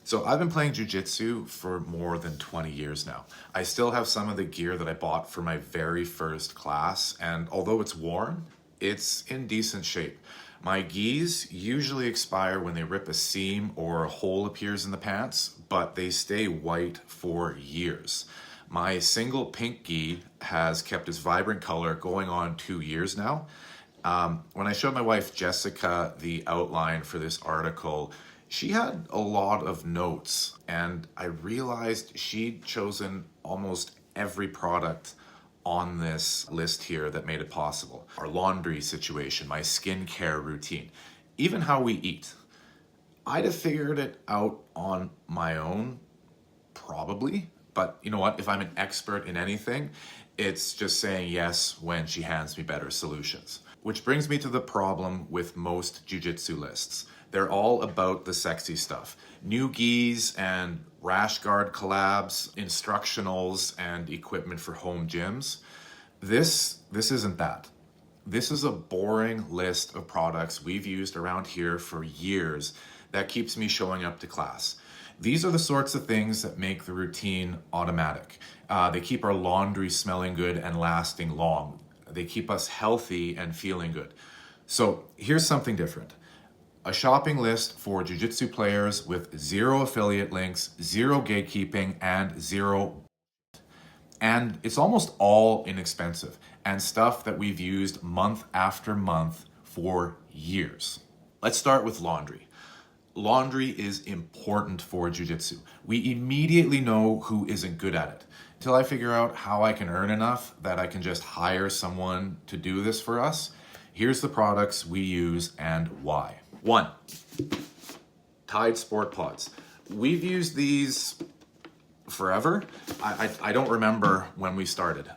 So I've been playing Jiu-Jitsu for more than 20 years now. I still have some of the gear that I bought for my very first class, and although it's worn, it's in decent shape. My gis usually expire when they rip a seam or a hole appears in the pants, but they stay white for years. My single pink gi has kept its vibrant color going on 2 years now. When I showed my wife Jessica the outline for this article, she had a lot of notes, and I realized she'd chosen almost every product on this list here that made it possible. Our laundry situation, my skincare routine, even how we eat. I'd have figured it out on my own, probably. But you know what? If I'm an expert in anything, it's just saying yes when she hands me better solutions. Which brings me to the problem with most jiu-jitsu lists. They're all about the sexy stuff. New gis and rash guard collabs, instructionals, and equipment for home gyms. This isn't that. This is a boring list of products we've used around here for years that keeps me showing up to class. These are the sorts of things that make the routine automatic. They keep our laundry smelling good and lasting long. They keep us healthy and feeling good. So here's something different. A shopping list for jiu-jitsu players with 0 affiliate links, 0 gatekeeping, and 0. And it's almost all inexpensive and stuff that we've used month after month for years. Let's start with laundry. Laundry is important for jiu-jitsu. We immediately know who isn't good at it. Until I figure out how I can earn enough that I can just hire someone to do this for us, here's the products we use and why. 1, Tide Sport Pods. We've used these forever. I don't remember when we started.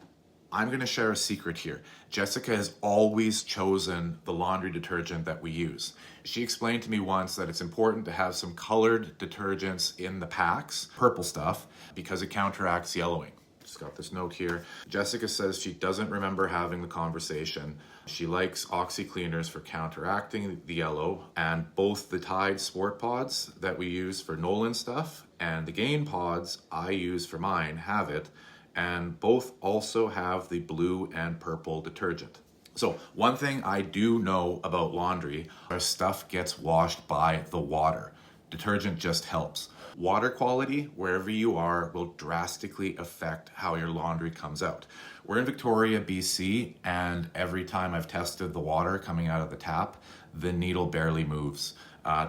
I'm going to share a secret here. Jessica has always chosen the laundry detergent that we use. She explained to me once that it's important to have some colored detergents in the packs, purple stuff, because it counteracts yellowing. Just got this note here. Jessica says she doesn't remember having the conversation. She likes Oxy cleaners for counteracting the yellow, and both the Tide Sport Pods that we use for Nolan stuff and the Gain pods I use for mine have it, and both also have the blue and purple detergent. So one thing I do know about laundry, our stuff gets washed by the water. Detergent just helps. Water quality, wherever you are, will drastically affect how your laundry comes out. We're in Victoria, BC, and every time I've tested the water coming out of the tap, the needle barely moves.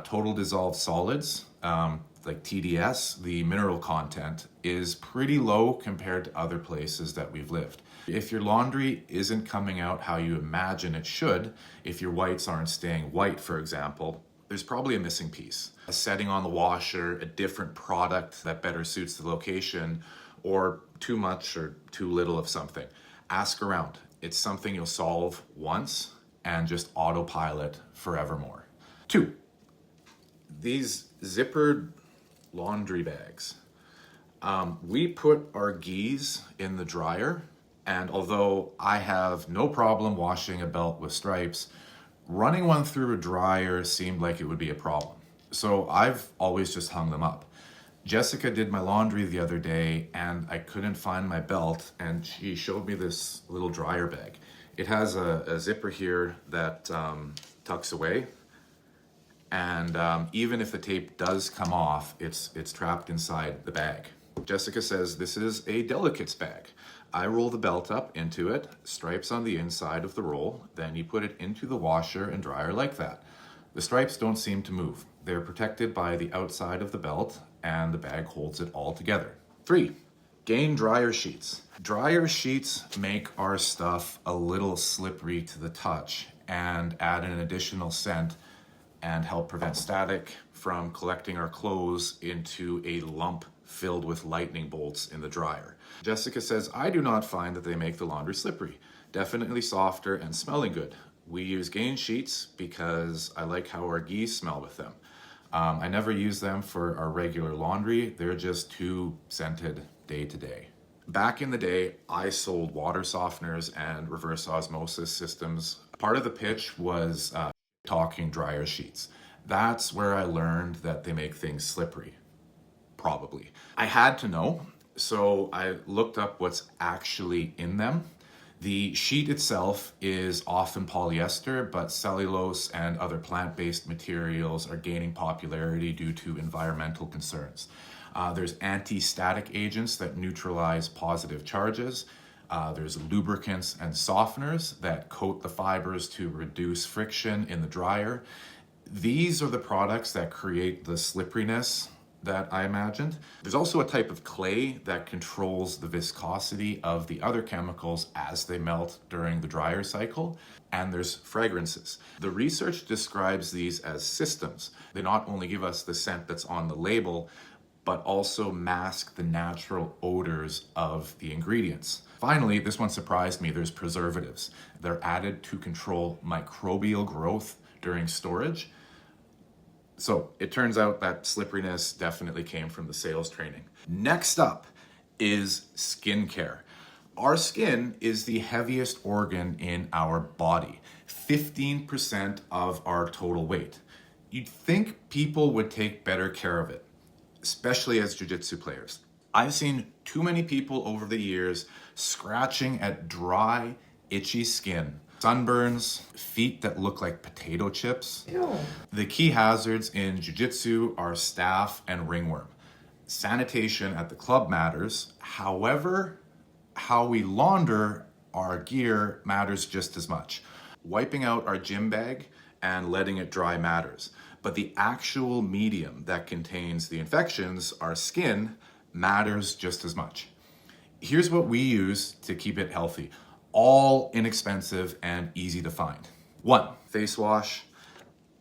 Total dissolved solids, like TDS, the mineral content, is pretty low compared to other places that we've lived. If your laundry isn't coming out how you imagine it should, if your whites aren't staying white, for example, there's probably a missing piece. A setting on the washer, a different product that better suits the location, or too much or too little of something. Ask around. It's something you'll solve once and just autopilot forevermore. 2, these zippered laundry bags. We put our gis in the dryer, and although I have no problem washing a belt with stripes, running one through a dryer seemed like it would be a problem. So I've always just hung them up. Jessica did my laundry the other day and I couldn't find my belt, and she showed me this little dryer bag. It has a zipper here that tucks away, and even if the tape does come off, it's trapped inside the bag. Jessica says this is a delicates bag. I roll the belt up into it, stripes on the inside of the roll, then you put it into the washer and dryer like that. The stripes don't seem to move. They're protected by the outside of the belt, and the bag holds it all together. 3, Gain dryer sheets. Dryer sheets make our stuff a little slippery to the touch and add an additional scent and help prevent static from collecting our clothes into a lump filled with lightning bolts in the dryer. Jessica says, I do not find that they make the laundry slippery. Definitely softer and smelling good. We use Gain sheets because I like how our gis smell with them. I never use them for our regular laundry. They're just too scented day to day. Back in the day, I sold water softeners and reverse osmosis systems. Part of the pitch was talking dryer sheets. That's where I learned that they make things slippery. probably. I had to know, so I looked up what's actually in them. The sheet itself is often polyester, but cellulose and other plant-based materials are gaining popularity due to environmental concerns. There's anti-static agents that neutralize positive charges. There's lubricants and softeners that coat the fibers to reduce friction in the dryer. These are the products that create the slipperiness that I imagined. There's also a type of clay that controls the viscosity of the other chemicals as they melt during the dryer cycle. And there's fragrances. The research describes these as systems. They not only give us the scent that's on the label, but also mask the natural odors of the ingredients. Finally, this one surprised me, there's preservatives. They're added to control microbial growth during storage. So it turns out that slipperiness definitely came from the sales training. Next up is skincare. Our skin is the heaviest organ in our body, 15% of our total weight. You'd think people would take better care of it, especially as jiu-jitsu players. I've seen too many people over the years scratching at dry, itchy skin, sunburns, feet that look like potato chips. Ew. The key hazards in jiu-jitsu are staph and ringworm. Sanitation at the club matters. However, how we launder our gear matters just as much. Wiping out our gym bag and letting it dry matters. But the actual medium that contains the infections, our skin, matters just as much. Here's what we use to keep it healthy. All inexpensive and easy to find. 1, face wash.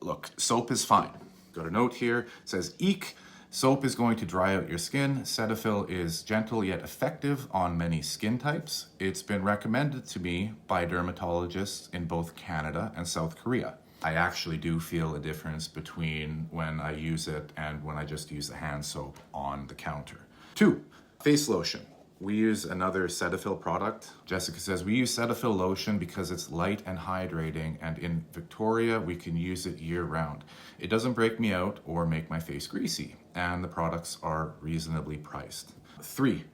Look, soap is fine. Got a note here, it says eek. Soap is going to dry out your skin. Cetaphil is gentle yet effective on many skin types. It's been recommended to me by dermatologists in both Canada and South Korea. I actually do feel a difference between when I use it and when I just use the hand soap on the counter. 2, face lotion. We use another Cetaphil product. Jessica says, we use Cetaphil lotion because it's light and hydrating, and in Victoria, we can use it year round. It doesn't break me out or make my face greasy, and the products are reasonably priced. 3,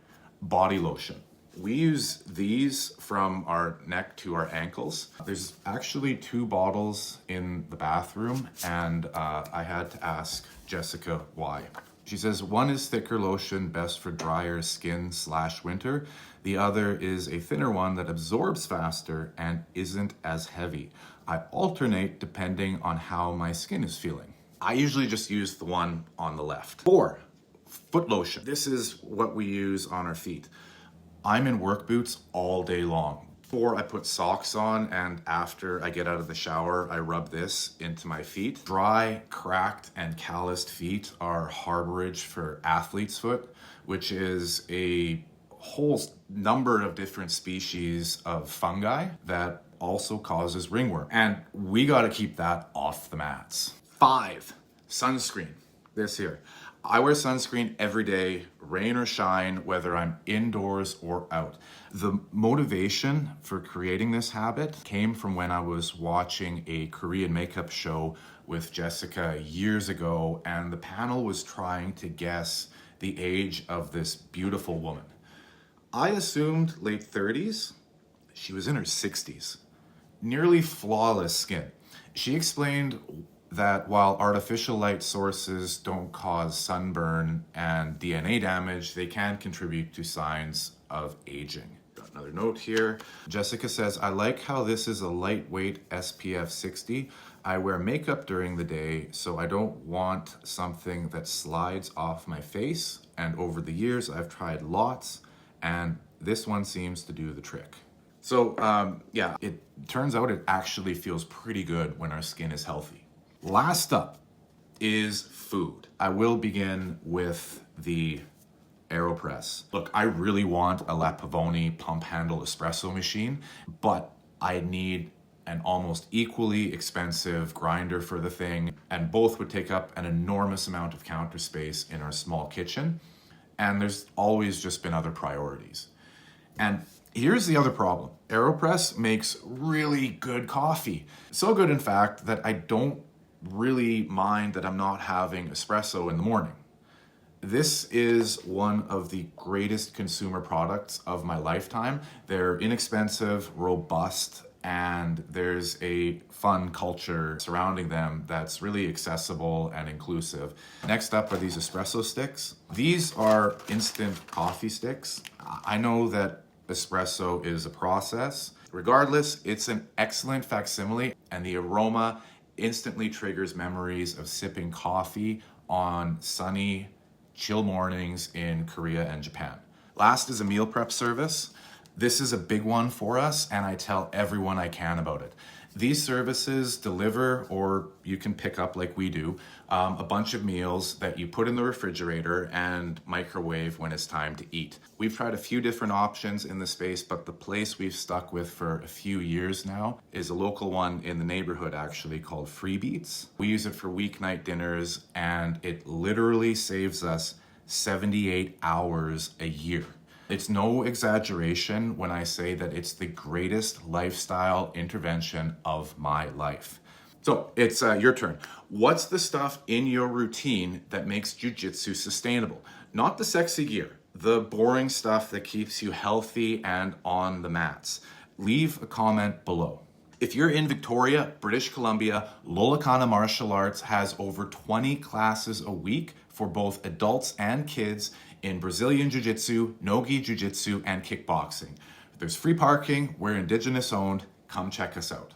body lotion. We use these from our neck to our ankles. There's actually 2 bottles in the bathroom, and I had to ask Jessica why. She says, one is thicker lotion, best for drier skin / winter. The other is a thinner one that absorbs faster and isn't as heavy. I alternate depending on how my skin is feeling. I usually just use the one on the left. 4, foot lotion. This is what we use on our feet. I'm in work boots all day long. Before I put socks on, and after I get out of the shower, I rub this into my feet. Dry, cracked, and calloused feet are harborage for athlete's foot, which is a whole number of different species of fungi that also causes ringworm. And we gotta keep that off the mats. 5, sunscreen. This here. I wear sunscreen every day, rain or shine, whether I'm indoors or out. The motivation for creating this habit came from when I was watching a Korean makeup show with Jessica years ago, and the panel was trying to guess the age of this beautiful woman. I assumed late 30s. She was in her 60s. Nearly flawless skin. She explained that while artificial light sources don't cause sunburn and DNA damage, they can contribute to signs of aging. Got another note here. Jessica says, I like how this is a lightweight SPF 60. I wear makeup during the day, so I don't want something that slides off my face. And over the years, I've tried lots, and this one seems to do the trick. So yeah, it turns out it actually feels pretty good when our skin is healthy. Last up is food. I will begin with the AeroPress. Look, I really want a La Pavoni pump handle espresso machine, but I need an almost equally expensive grinder for the thing, and both would take up an enormous amount of counter space in our small kitchen, and there's always just been other priorities. And here's the other problem. AeroPress makes really good coffee. So good, in fact, that I don't really mind that I'm not having espresso in the morning. This is one of the greatest consumer products of my lifetime. They're inexpensive, robust, and there's a fun culture surrounding them that's really accessible and inclusive. Next up are these espresso sticks. These are instant coffee sticks. I know that espresso is a process. Regardless, it's an excellent facsimile, and the aroma instantly triggers memories of sipping coffee on sunny, chill mornings in Korea and Japan. Last is a meal prep service. This is a big one for us, and I tell everyone I can about it. These services deliver, or you can pick up like we do, a bunch of meals that you put in the refrigerator and microwave when it's time to eat. We've tried a few different options in the space, but the place we've stuck with for a few years now is a local one in the neighborhood actually called Free Beats. We use it for weeknight dinners, and it literally saves us 78 hours a year. It's no exaggeration when I say that it's the greatest lifestyle intervention of my life. So it's your turn. What's the stuff in your routine that makes jiu-jitsu sustainable? Not the sexy gear, the boring stuff that keeps you healthy and on the mats. Leave a comment below. If you're in Victoria, British Columbia, Lolakana Martial Arts has over 20 classes a week for both adults and kids in Brazilian Jiu-Jitsu, No-Gi Jiu-Jitsu, and kickboxing. There's free parking, we're Indigenous owned, come check us out.